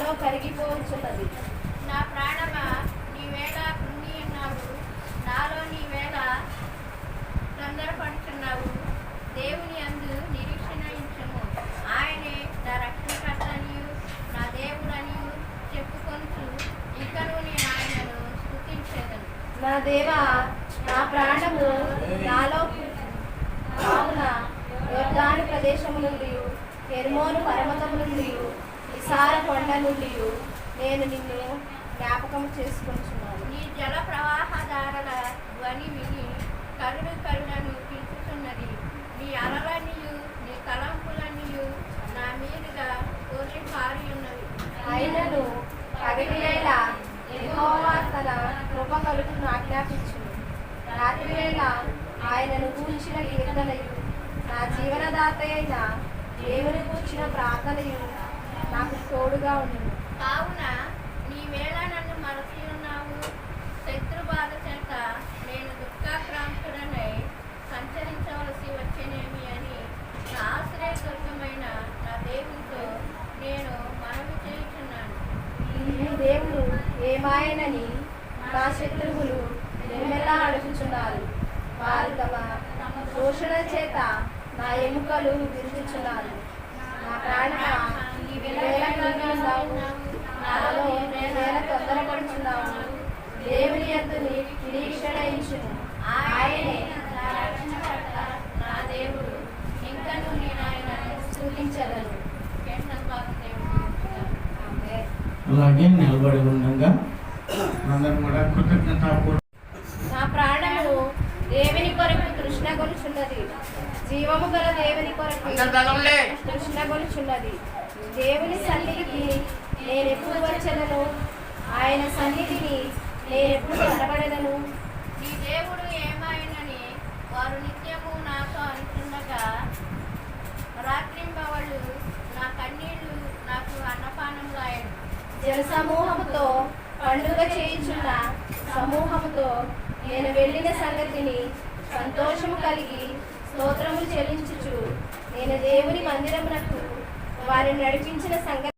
నాలో కరిగిపోవచ్చున్నది. నా ప్రాణమా నీవేళ కృంగి ఉన్నావు, నాలో నీవేళ తొందరపడుతున్నావు. దేవుని యందు నిరీక్షణ ఉంచుము. ఆయనే నా రక్షణకర్తనియు నా దేవుడనియు చెప్పుకొనుచు ఇంకను నేను ఆయనను స్తుతించెదను. నా దేవా, నా ప్రాణము నాలో కావున యొర్దాను ప్రదేశము నుండి, హెర్మోను పర్వతము నుండి, విశాల కొండ నుండి నేను నిన్ను జ్ఞాపకం చేసుకుంటున్నాను. నీ జల ప్రవాహదారుల ధ్వని విని కరుడు కరుడను పిలుచుతున్నది. నీ అలలనియు నీ తలంపులనియు నా మీదుగా కోరి పారి ఉన్నవి. అయినను పగటివేళ యెహోవా తన కృప కలుగును ఆజ్ఞాపించును. రాత్రివేళ ఆయనను గూర్చిన కీర్తనయు, నా జీవనదాత అయిన దేవుని గూర్చిన ప్రార్థనయు నాకు తోడుగా ఉండును. కావున నీవేళ నన్ను మరచి ఉన్నావు. శత్రు బాధ చేత నేను దుఃఖాక్రాంతుడనై సంచరించవలసి వచ్చేనేమి అని నా ఆశ్రయదుర్గమైన నా దేవునితో నేను మనవి చేయుచున్నాను. ఈ దేవుడు ఏమాయనని నా శత్రువులు నిమ్మెలా అడుగుచున్నారు. వారు తమ దోషణ చేత నా ఎముకలు విరుచుచున్నారు. నా ప్రాణమా నీవేళ కృంగి ఉన్నావు, నాలో నీవేళ తొందరపడుచున్నావు. దేవుని యందు నిరీక్షణ ఉంచుము. ఆయనే నా రక్షణకర్త, నా దేవుడు, ఇంకను నేను ఆయనను స్తుతించెదను. ఆమేన్. అలాగే నిలబడి ఉండగా అందరం కూడా కృతజ్ఞతాపూర్వకంగా నా ప్రాణము దేవుని కొరకు తృష్ణగొలుచున్నది. జీవము గల దేవుని కొరకు తృష్ణగొలుచున్నది. దేవుని సన్నిధికి నేనెప్పుడు వచ్చెదను? ఆయన సన్నిధిని నేనెప్పుడు కనబడెదను? నీ దేవుడు ఏమైనని వారు నిత్యము నాతో అనుచుండగా రాత్రింబవళ్ళు నా కన్నీళ్లు నాకు అన్నపానంలాయను. జన సమూహముతో పండుగ చేయుచున్న సమూహముతో నేను వెళ్ళిన సంగతిని సంతోషము కలిగి స్తోత్రములు చెల్లించుచు నేను దేవుని మందిరమునకు వారిని నడిపించిన సంగతి